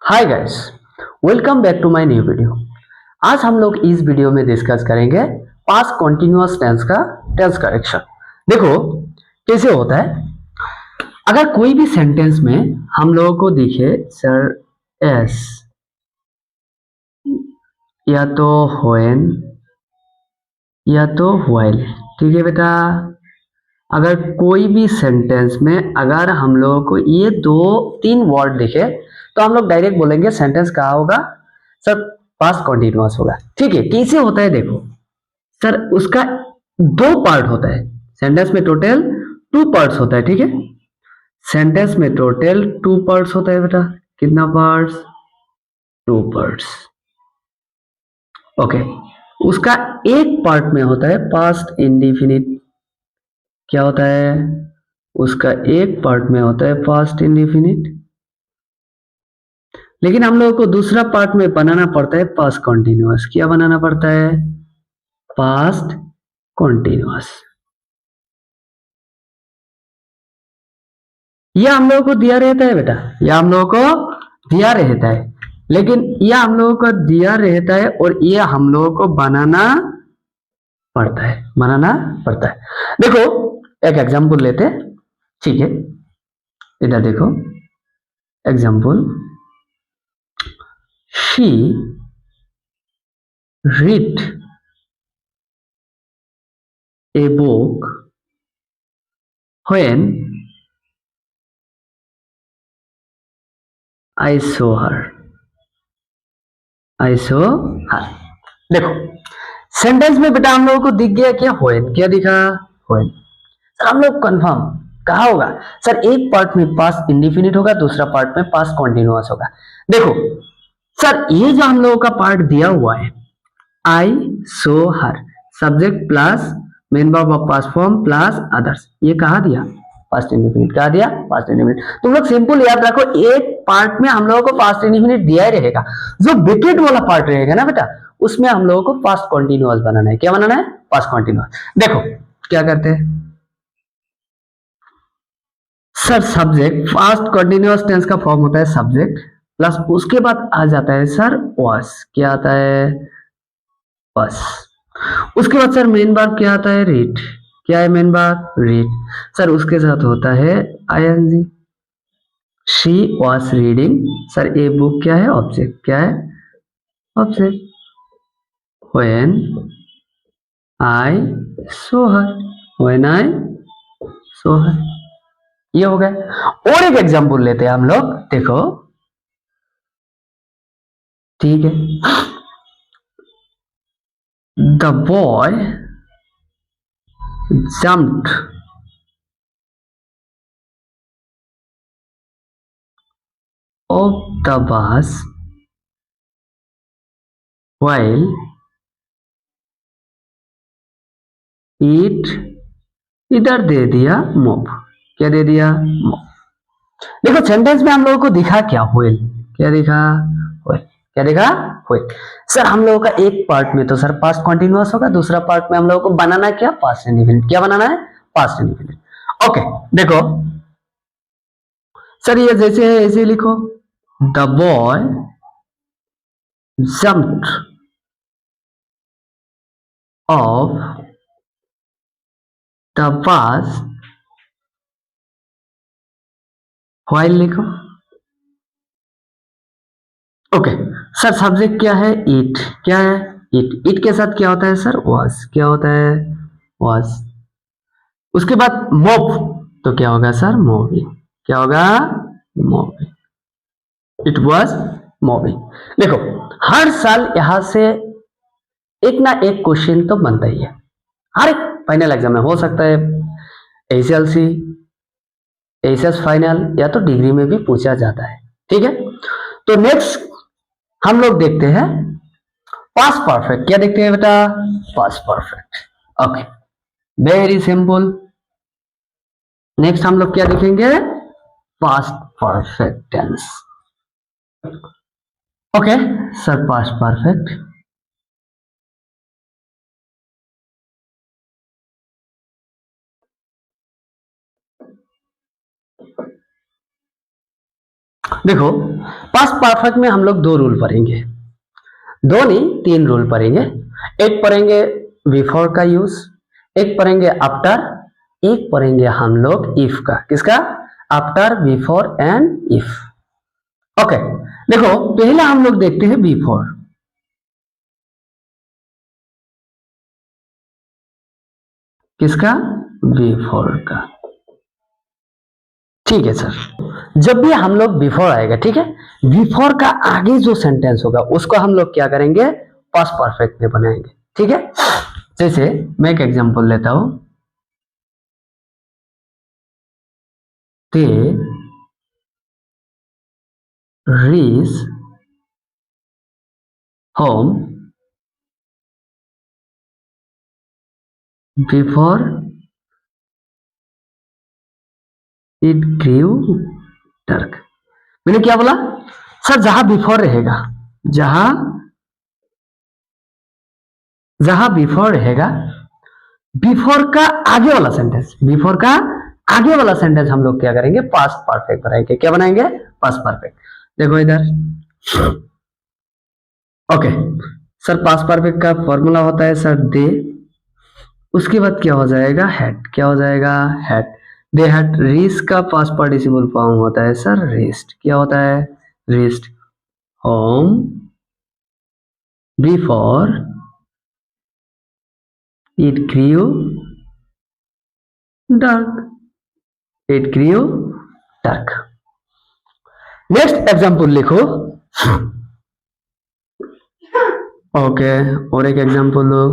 Hi guys, welcome back to my new video. आज हम लोग इस वीडियो में डिस्कस करेंगे पास्ट कॉन्टिन्यूअस टेंस का टेंस करेक्शन। देखो कैसे होता है। अगर कोई भी सेंटेंस में हम लोगों को दिखे सर एस या तो व्हेन या तो व्हाइल, ठीक है बेटा। अगर कोई भी सेंटेंस में अगर हम लोगों को ये दो तीन वर्ड दिखे तो हम लोग डायरेक्ट बोलेंगे सेंटेंस कहा होगा सर, पास्ट कॉन्टिन्यूअस होगा। ठीक है, कैसे होता है देखो सर, उसका दो पार्ट होता है। सेंटेंस में टोटल टू पार्ट्स होता है, ठीक है। सेंटेंस में टोटल टू पार्ट्स होता है बेटा। कितना पार्ट्स? Two parts. ओके, उसका एक पार्ट में होता है पास्ट इंडिफिनिट। क्या होता है? उसका एक पार्ट में होता है पास्ट इंडिफिनिट, लेकिन हम लोगों को दूसरा पार्ट में बनाना पड़ता है पास्ट कॉन्टिन्यूअस। क्या बनाना पड़ता है? Past continuous. यह हम लोगों को दिया रहता है बेटा, यह हम लोगों को दिया रहता है, लेकिन यह हम लोगों को दिया रहता है और यह हम लोगों को बनाना पड़ता है, बनाना पड़ता है। देखो एक एग्जांपल लेते हैं, ठीक है। इधर देखो example, she read a book when I saw her. I saw her. देखो सेंटेंस में बेटा हम लोगों को दिख गया क्या? व्हेन। क्या दिखा? व्हेन। सर हम लोग कंफर्म कहा होगा सर, एक पार्ट में पास्ट इंडिफिनिट होगा, दूसरा पार्ट में पास्ट कॉन्टिन्यूअस होगा। देखो सर, ये जो हम लोगों का पार्ट दिया हुआ है, I saw her, subject plus main verb of past form plus others, ये कहा दिया? Past indefinite. कहा दिया? Past indefinite. तुम लोग सिंपल याद रखो, एक पार्ट में हम लोगों को पास्ट इंडिफिनिट दिया ही रहेगा, जो ब्रैकेट वाला पार्ट रहेगा ना बेटा, उसमें हम लोगों को पास्ट कॉन्टिन्यूअस बनाना है। क्या बनाना है? Past continuous. देखो क्या करते हैं sir, subject past continuous tense का फॉर्म होता है सब्जेक्ट प्लस उसके बाद आ जाता है सर वॉस। क्या आता है? वॉस। उसके बाद सर मेन वर्ब क्या आता है? रीड। क्या है मेन वर्ब? रीड। सर उसके साथ होता है ING. She was reading. Sir a book क्या है? ऑब्जेक्ट। क्या है? Object. When I saw her. When I saw her. ये हो गया। और एक एग्जांपल लेते हैं हम लोग, देखो ठीक है। The boy jumped off the bus while it इधर दे दिया मूव। क्या दे दिया? मूव। देखो सेंटेंस में हम लोगों को दिखा क्या? व्हेल। क्या दिखा? व्हेल। क्या दिखा? व्हेल। सर हम लोगों का एक पार्ट में तो सर पास्ट कॉन्टिन्यूअस होगा, दूसरा पार्ट में हम लोगों को बनाना क्या? Past indefinite. क्या बनाना है? Past indefinite. ओके देखो सर, ये जैसे है ऐसे लिखो, the boy jumped off the bus while लिखो। ओके सर, सब्जेक्ट क्या है? इट। क्या है? इट। इट के साथ क्या होता है सर? वॉज। क्या होता है? वॉज। उसके बाद मूव, तो क्या होगा सर? मूविंग। क्या होगा? मूविंग। It was moving. देखो हर साल यहां से एक ना एक क्वेश्चन तो बनता ही है, हर एक फाइनल एग्जाम में हो सकता है, एसएलसी, एसएस फाइनल या तो डिग्री में भी पूछा जाता है। ठीक है, तो नेक्स्ट हम लोग देखते हैं पास्ट परफेक्ट। क्या देखते हैं बेटा? Past perfect. Okay very simple. Next हम लोग क्या देखेंगे? Past perfect tense. Okay sir, past perfect. देखो, पास्ट परफेक्ट में हम लोग दो रूल पढ़ेंगे, दो नहीं तीन रूल पढ़ेंगे। एक पढ़ेंगे बिफोर का यूज, एक पढ़ेंगे आफ्टर, एक पढ़ेंगे हम लोग इफ का। किसका? After, before and if. Okay, देखो पहला हम लोग देखते हैं बिफोर। किसका? बिफोर का। ठीक है सर, जब भी हम लोग बिफोर आएगा, ठीक है, बिफोर का आगे जो सेंटेंस होगा उसको हम लोग क्या करेंगे? पास्ट परफेक्ट में बनाएंगे। ठीक है, जैसे मैं एक एग्जांपल लेता हूं, they reach home before it grew dark. मैंने क्या बोला सर? जहां बिफोर रहेगा, जहां जहां बिफोर रहेगा, बिफोर का आगे वाला सेंटेंस, बिफोर का आगे वाला सेंटेंस हम लोग क्या करेंगे? पास्ट परफेक्ट बनाएंगे। क्या बनाएंगे? Past perfect. देखो इधर, ओके सर, पास्ट परफेक्ट का फॉर्मूला होता है सर दे, उसके बाद क्या हो जाएगा? हैड। क्या हो जाएगा? हैड। दे हैड रीच का पास्ट पार्टिसिपल फॉर्म होता है सर रेस्ट। क्या होता है? Reached home before it grew dark. It grew dark. Next example लिखो। ओके, और एक एग्जांपल लो।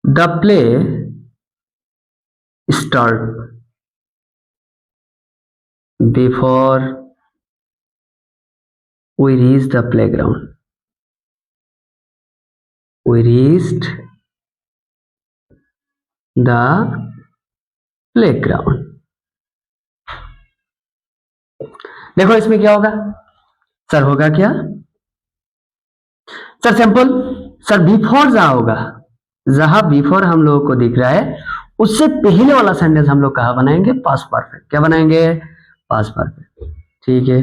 The play start before we reached the playground. We reached the playground. देखो इसमें क्या होगा सर? होगा क्या सर? सिंपल सर, बिफोर जहां होगा, जहां बिफोर हम लोगों को दिख रहा है, उससे पहले वाला सेंटेंस हम लोग कहा बनाएंगे? Past perfect. क्या बनाएंगे? Past perfect. ठीक है,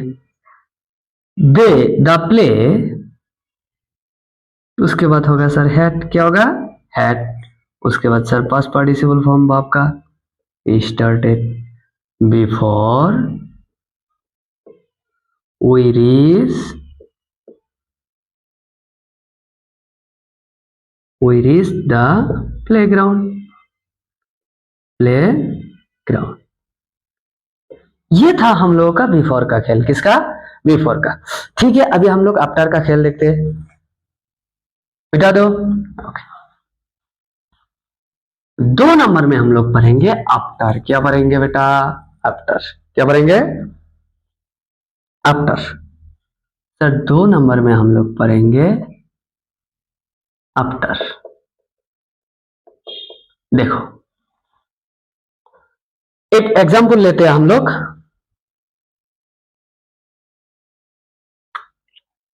दे द प्ले, उसके बाद होगा सर हैड। क्या होगा? हैड। उसके बाद सर पास्ट पार्टिसिपल फॉर्म बाप का started before we reached the playground. Playground. ये था हम लोगों का बिफोर का खेल। किसका? बिफोर का। ठीक है, अभी हम लोग आफ्टर का खेल देखते हैं। मिटा दो। okay. 2 नंबर में हम लोग पढ़ेंगे आफ्टर। क्या पढ़ेंगे बेटा? आफ्टर। क्या पढ़ेंगे? आफ्टर। सर 2 नंबर में हम लोग पढ़ेंगे आफ्टर। देखो एक एग्जांपल लेते हैं हम लोग।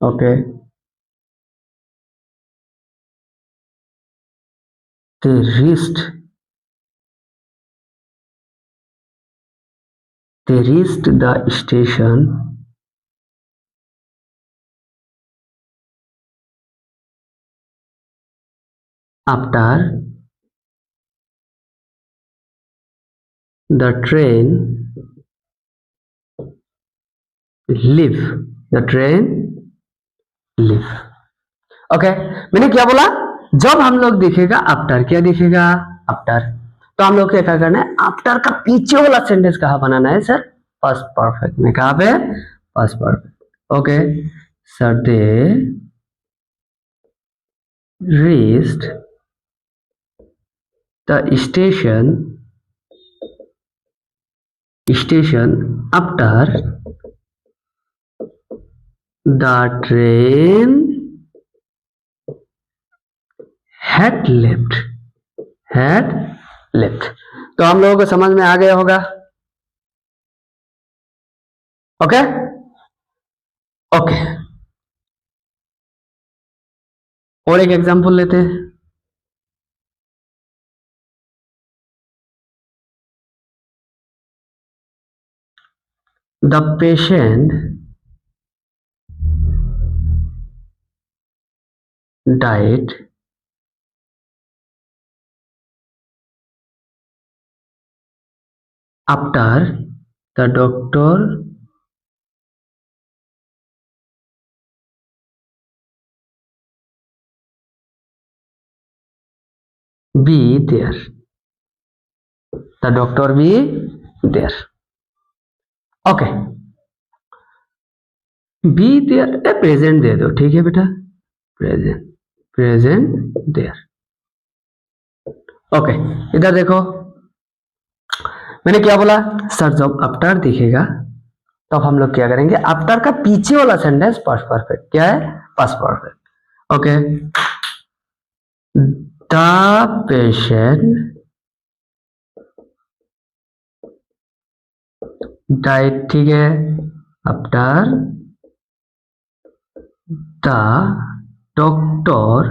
Okay, they reached the station after the train leave। the train leave। Okay, मैंने क्या बोला? जब हम लोग दिखेगा आफ्टर, क्या दिखेगा? आफ्टर। तो हम लोग क्या करना है? आफ्टर का पीछे वाला सेंटेंस कहाँ बनाना है सर? पास्ट परफेक्ट में। कहाँ पे? Past perfect. Okay sir, they reached the station after the train had left। तो हम लोगों को समझ में आ गया होगा। ओके ओके, और एक एग्जांपल लेते हैं। The patient died after the doctor be there. The doctor be there. Okay. Be there a present दे दो, ठीक है बेटा, प्रेजेंट, प्रेजेंट देयर। ओके, इधर देखो मैंने क्या बोला सर, जब आफ्टर दिखेगा तब हम लोग क्या करेंगे, आफ्टर का पीछे वाला सेंटेंस पास्ट परफेक्ट क्या है, past perfect. Okay, the patient diet, ठीक है, आफ्टर द डॉक्टर,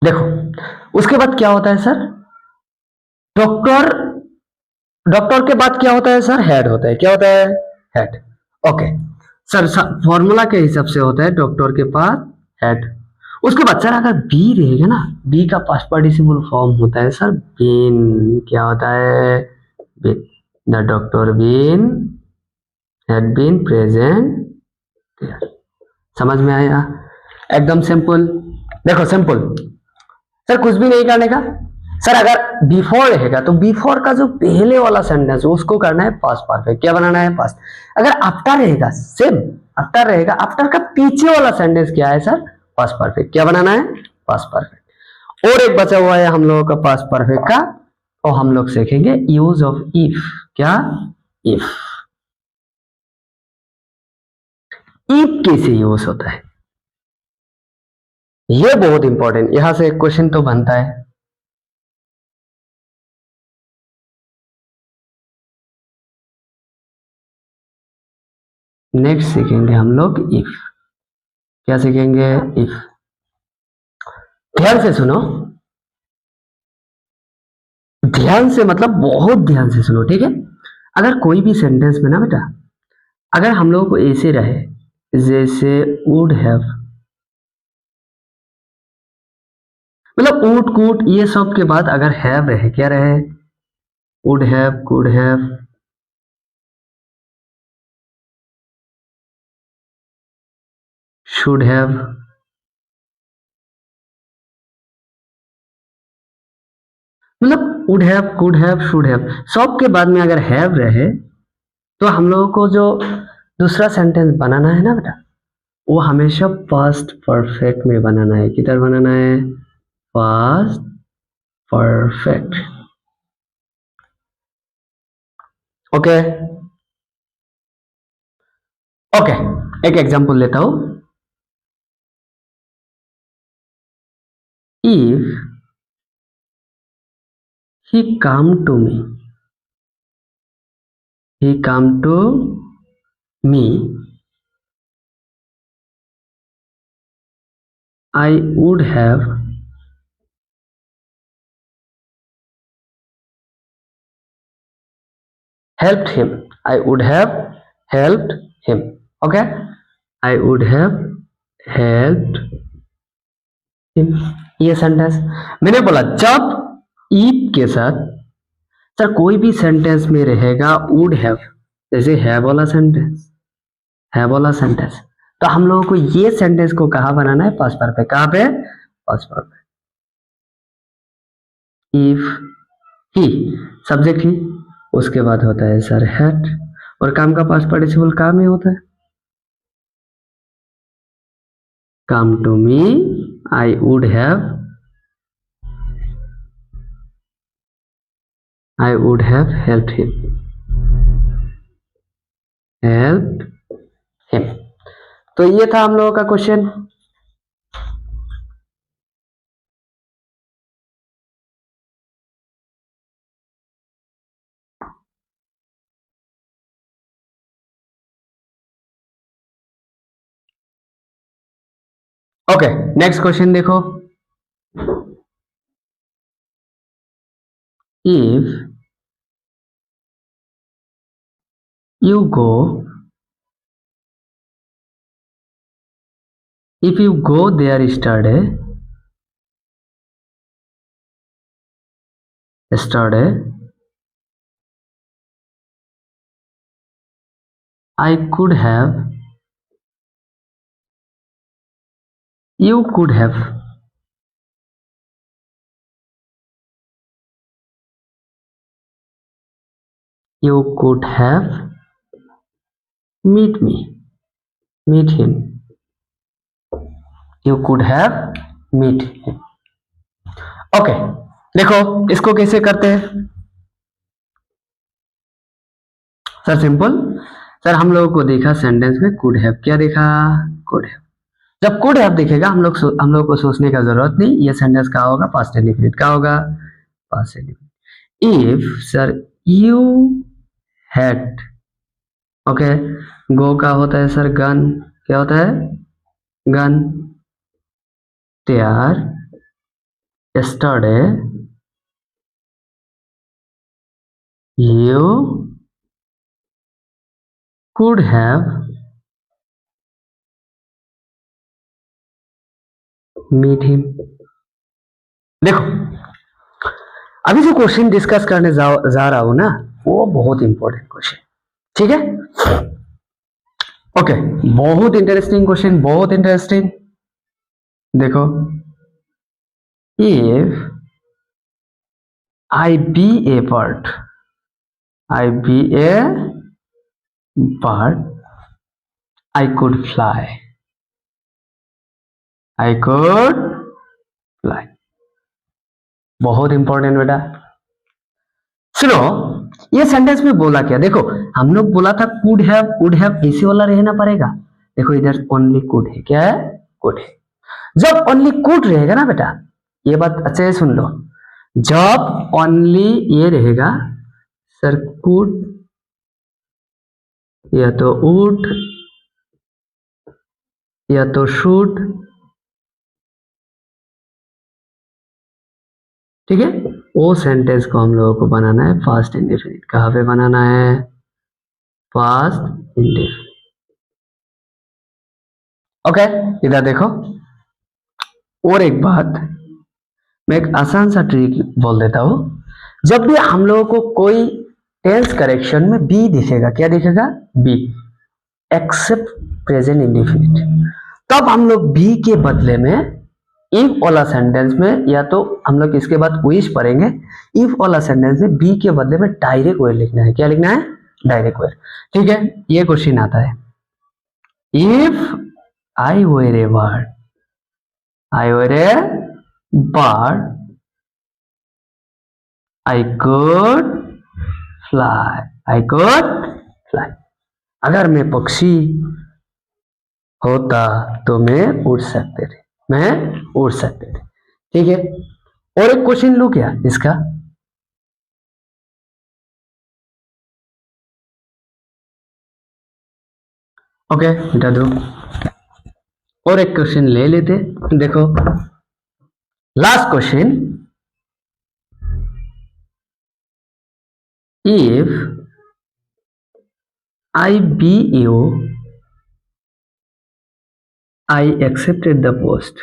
देखो उसके बाद क्या होता है सर, डॉक्टर, डॉक्टर के बाद क्या होता है सर, हेड होता है, क्या होता है, हेड। ओके सर, फॉर्मूला के हिसाब से होता है डॉक्टर के पास हेड। उसके बाद सर अगर बी रहेगा ना, बी का पास्ट पार्टिसिपल फॉर्म होता है सर बीन, क्या होता है, been, the doctor been, had been present. समझ में आया, एकदम सिंपल। देखो सिंपल सर, कुछ भी नहीं करने का सर, अगर बिफोर रहेगा तो बिफोर का जो पहले वाला सेंटेंस है उसको करना है पास्ट परफेक्ट, क्या बनाना है, पास्ट। अगर आफ्टर रहेगा सेम, आफ्टर रहेगा, आफ्टर का पीछे वाला सेंटेंस क्या है सर, पास्ट परफेक्ट, क्या बनाना है, पास्ट परफेक्ट। और एक बचा हुआ है हम लोगों का पास्ट परफेक्ट का, और हम लोग सीखेंगे यूज ऑफ इफ, क्या, इफ, इफ कैसे यूज होता है, ये बहुत इंपॉर्टेंट, यहां से एक क्वेश्चन तो बनता है। नेक्स्ट सीखेंगे हम लोग इफ, क्या सीखेंगे, इफ। ध्यान से सुनो, ध्यान से मतलब बहुत ध्यान से सुनो, ठीक है। अगर कोई भी सेंटेंस में ना बेटा, अगर हम लोगों को ऐसे रहे जैसे वुड हैव, मतलब ऊट कूट ये सब के बाद अगर हैव रहे, क्या रहे, would have, could have, should have, मतलब would have, could have, should have, सब के बाद में अगर हैव रहे तो हम लोगों को जो दूसरा सेंटेंस बनाना है ना बेटा, वो हमेशा पास्ट परफेक्ट में बनाना है, किधर बनाना है, पास्ट परफेक्ट। ओके ओके, एक एग्जांपल लेता हूं, if he come to me, he come to me, I would have helped him, I would have helped him। okay, I would have helped him, ये sentence मैंने बोला जब if के साथ sir कोई भी सेंटेंस में रहेगा would have, जैसे have वाला सेंटेंस, have वाला सेंटेंस, तो हम लोगों को ये सेंटेंस को कहाँ बनाना है, पास्ट परफेक्ट, कहाँ पे, past perfect. If he subject he, उसके बाद होता है सर हैड, और काम का पास्ट पार्टिसिपल काम ही होता है, come to me, I would have, I would have help him, help him. तो ये था हम लोगों का क्वेश्चन। ओके नेक्स्ट क्वेश्चन देखो, if you go, if you go there yesterday, I could have, you could have, you could have meet him, you could have meet him. Okay, देखो इसको कैसे करते हैं सर? सिंपल सर, हम लोगों को देखा सेंटेंस में कुड हैव, क्या देखा? Could have. जब कुड हैव दिखेगा हम लोग को सोचने का जरूरत नहीं, ये सेंटेंस का होगा? पास्ट इंडेफिनिट का होगा, past indefinite. If sir you had, okay, go का होता है सर गन, क्या होता है? Gone. There yesterday you could have meet him। देखो अभी जो क्वेश्चन डिस्कस करने जा रहा हूं ना, वो बहुत इंपॉर्टेंट क्वेश्चन, ठीक है? ओके, बहुत इंटरेस्टिंग क्वेश्चन, बहुत इंटरेस्टिंग। देखो, if I be a bird, I be a bird, I could fly, I could fly। बहुत इंपॉर्टेंट बेटा। सुनो, ये सेंटेंस में बोला क्या? देखो हम लोग बोला था कुड हैव ऐसे वाला रहना पड़ेगा। देखो इधर ओनली कुड है, क्या है? कुड है। जब ओनली कुड रहेगा ना बेटा, ये बात अच्छे से सुन लो, जब ओनली ये रहेगा सर कुड या तो वुड या तो शुड, ठीक है? वो सेंटेंस को हम लोगों को बनाना है पास्ट इंडेफिनिट। कहां पे बनाना है? Past indefinite. ओके, इधर देखो, और एक बात, मैं एक आसान सा ट्रिक बोल देता हूं। जब भी हम लोगों को कोई टेंस करेक्शन में बी दिखेगा, क्या दिखेगा? बी, एक्सेप्ट प्रेजेंट इंडेफिनिट, तब हम लोग बी के बदले में इफ वाला सेंटेंस में, या तो हम लोग इसके बाद विश पढ़ेंगे, इफ वाला सेंटेंस में बी के बदले में डायरेक्ट वर्ड लिखना है। क्या लिखना है? डायरेक्ट वर्ड, ठीक है? ये क्वेश्चन आता है, if I were a bird, I were a bird, I could fly, I could fly. अगर मैं पक्षी होता तो मैं उड़ सकते थे, मैं उड़ सकते थे, ठीक है? और एक क्वेश्चन लो क्या इसका? ओके बेटा, दो और एक क्वेश्चन ले लेते। देखो last question, if I be you, I accepted the post,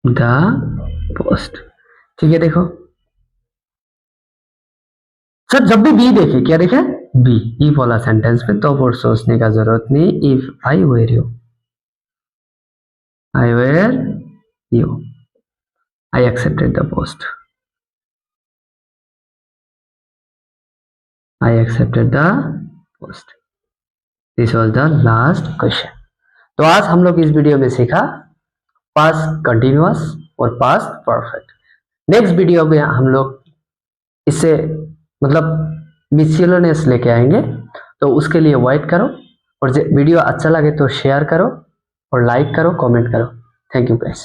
the post, ठीक है? देखो सर, जब भी बी देखे, क्या देखे? बी, इफ वाला सेंटेंस में, तो और सोचने का जरूरत नहीं। If I were you, I were you, I accepted the post, I accepted the post. This was the last question. तो आज हम लोग इस वीडियो में सीखा पास्ट कंटिन्यूअस और पास्ट परफेक्ट। नेक्स्ट वीडियो में हम लोग इससे मतलब मिसलेनियस लेके आएंगे, तो उसके लिए वेट करो। और वीडियो अच्छा लगे तो शेयर करो और लाइक करो, कमेंट करो। Thank you guys.